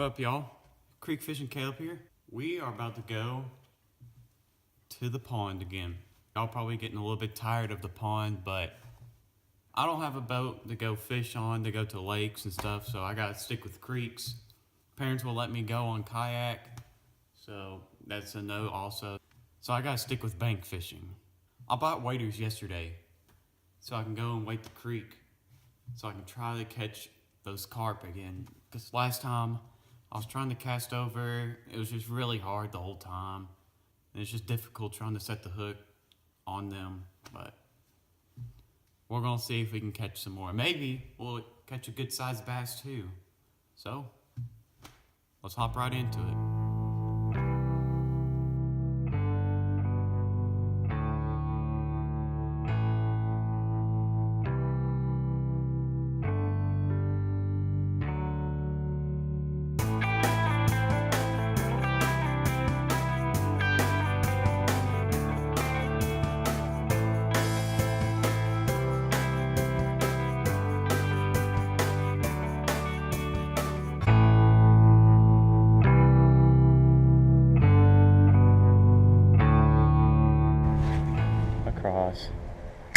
What up, y'all? CreekFishingCaleb here. We are about to go to the pond again. Y'all probably getting a little bit tired of the pond, but I don't have a boat to go fish on, to go to lakes and stuff, so I gotta stick with creeks. Parents will let me go on kayak, so that's a no also. So I gotta stick with bank fishing. I bought waders yesterday, so I can go and wade the creek, so I can try to catch those carp again. Because last time I was trying to cast over, it was just really hard the whole time. And it's just difficult trying to set the hook on them, but we're gonna see if we can catch some more. Maybe we'll catch a good sized bass too. So let's hop right into it.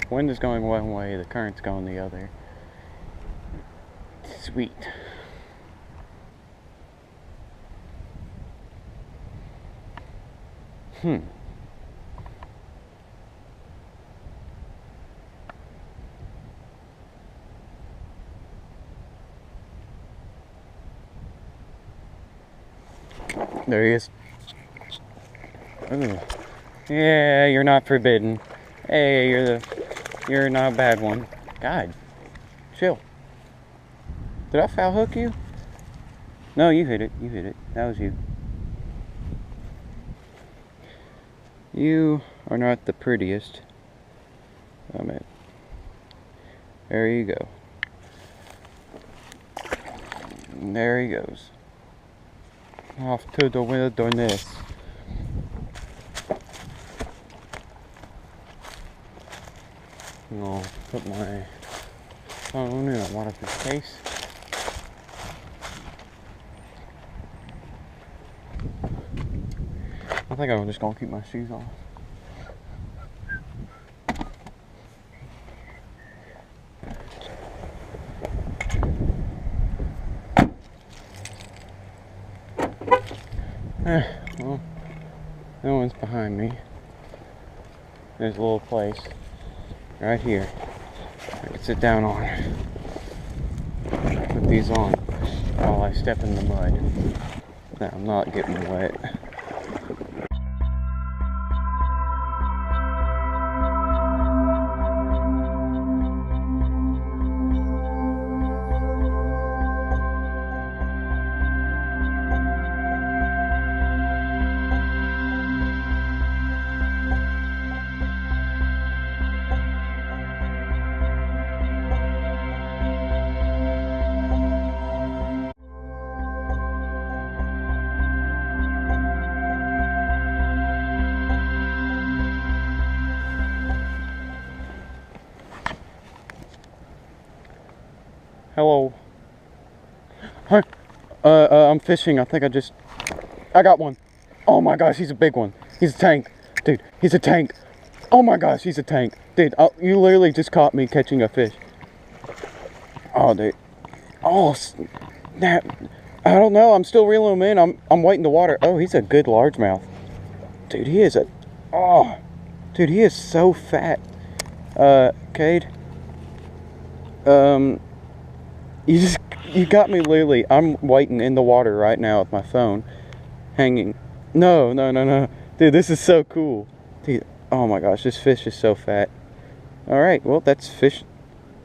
Wind is going one way, the current's going the other. Sweet. There he is. Ooh. Yeah, you're not forbidden. Hey, you're not a bad one. God, chill. Did I foul hook you? No, you hit it. You hit it. That was you. You are not the prettiest. Oh man. There you go. And there he goes. Off to the wilderness. I'll put my phone in a waterproof case. I think I'm just gonna keep my shoes on. Well, no one's behind me. There's a little place right here I can sit down on. Put these on while I step in the mud. Now I'm not getting wet. Hello. Hi. I'm fishing. I think I got one. Oh my gosh, he's a big one. He's a tank. Dude, he's a tank. Oh my gosh, he's a tank. Dude, you literally just caught me catching a fish. Oh, dude. Oh, snap. I don't know. I'm still reeling him in. I'm waiting the water. Oh, he's a good largemouth. Dude, he is dude, he is so fat. Cade. You got me literally. I'm waiting in the water right now with my phone hanging. No. Dude, this is so cool. Dude, oh my gosh, this fish is so fat. Alright, well, that's fish.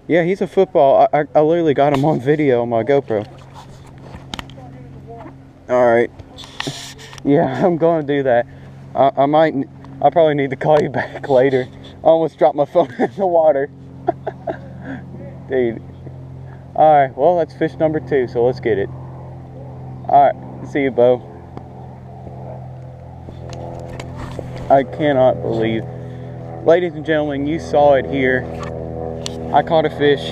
Yeah, he's a football. I literally got him on video on my GoPro. Alright. Yeah, I'm going to do that. I probably need to call you back later. I almost dropped my phone in the water. Dude. Alright, well, that's fish number 2, so let's get it. Alright, see you, Bo. I cannot believe. Ladies and gentlemen, you saw it here. I caught a fish.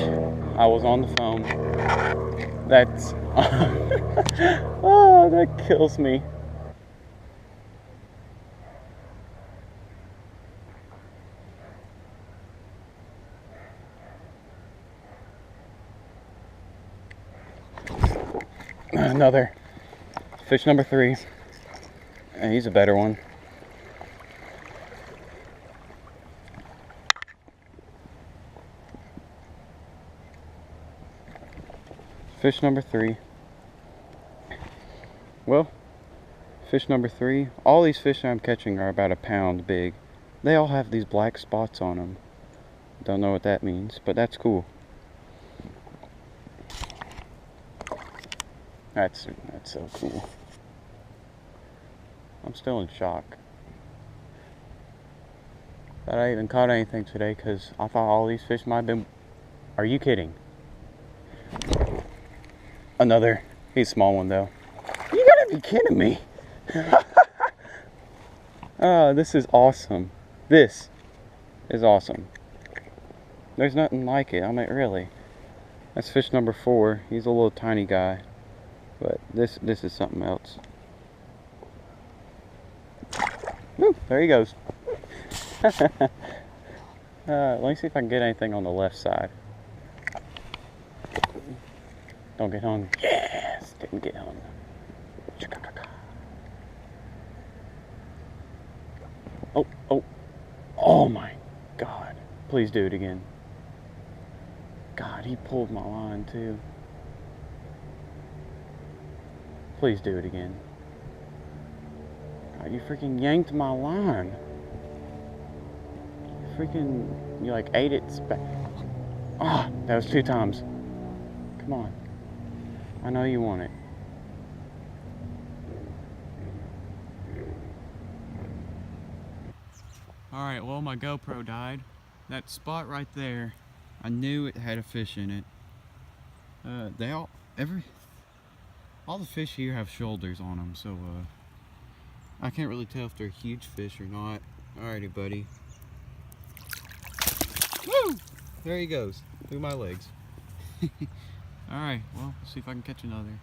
I was on the phone. That's Oh, that kills me. Another fish number 3. And he's a better one. Fish number 3. Well, fish number 3. All these fish I'm catching are about a pound big. They all have these black spots on them. Don't know what that means, but that's cool. That's so cool. I'm still in shock that I even caught anything today, because I thought all these fish might have been... Are you kidding? Another. He's a small one though. You gotta be kidding me. Oh, this is awesome. This is awesome. There's nothing like it. I mean, really. That's fish number 4. He's a little tiny guy. But this is something else. Woo, there he goes. Let me see if I can get anything on the left side. Don't get hung. Yes, didn't get hung. Oh my God. Please do it again. God, he pulled my line too. Please do it again. God, you freaking yanked my line. You like ate it back. Ah, that was 2 times. Come on. I know you want it. Alright, well, my GoPro died. That spot right there, I knew it had a fish in it. All the fish here have shoulders on them, so I can't really tell if they're huge fish or not. Alrighty, buddy. Woo! There he goes, through my legs. Alright, well, let's see if I can catch another.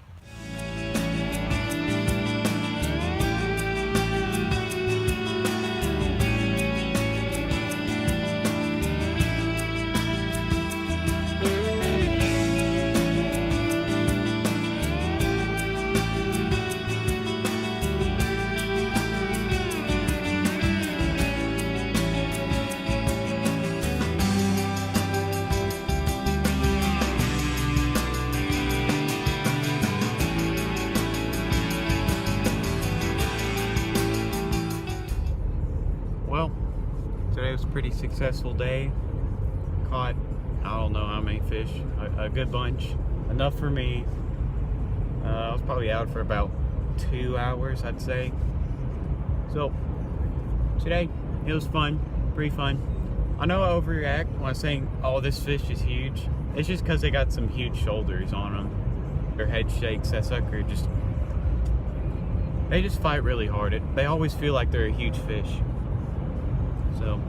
Well, today was a pretty successful day. Caught, I don't know how many fish, a good bunch, enough for me. I was probably out for about 2 hours, I'd say. So, today, it was fun, pretty fun. I know I overreact when I'm saying, oh, this fish is huge. It's just because they got some huge shoulders on them. Their head shakes, that sucker just, they just fight really hard. They always feel like they're a huge fish. So,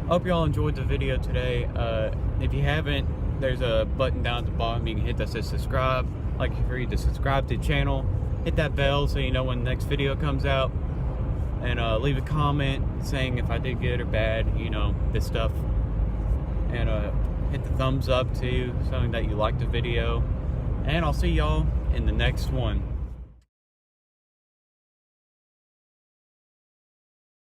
I hope you all enjoyed the video today. If you haven't, there's a button down at the bottom you can hit that says subscribe. I'd like for you to subscribe to the channel, hit that bell so you know when the next video comes out, and leave a comment saying if I did good or bad, you know, this stuff. And hit the thumbs up too, showing that you liked the video. And I'll see y'all in the next one.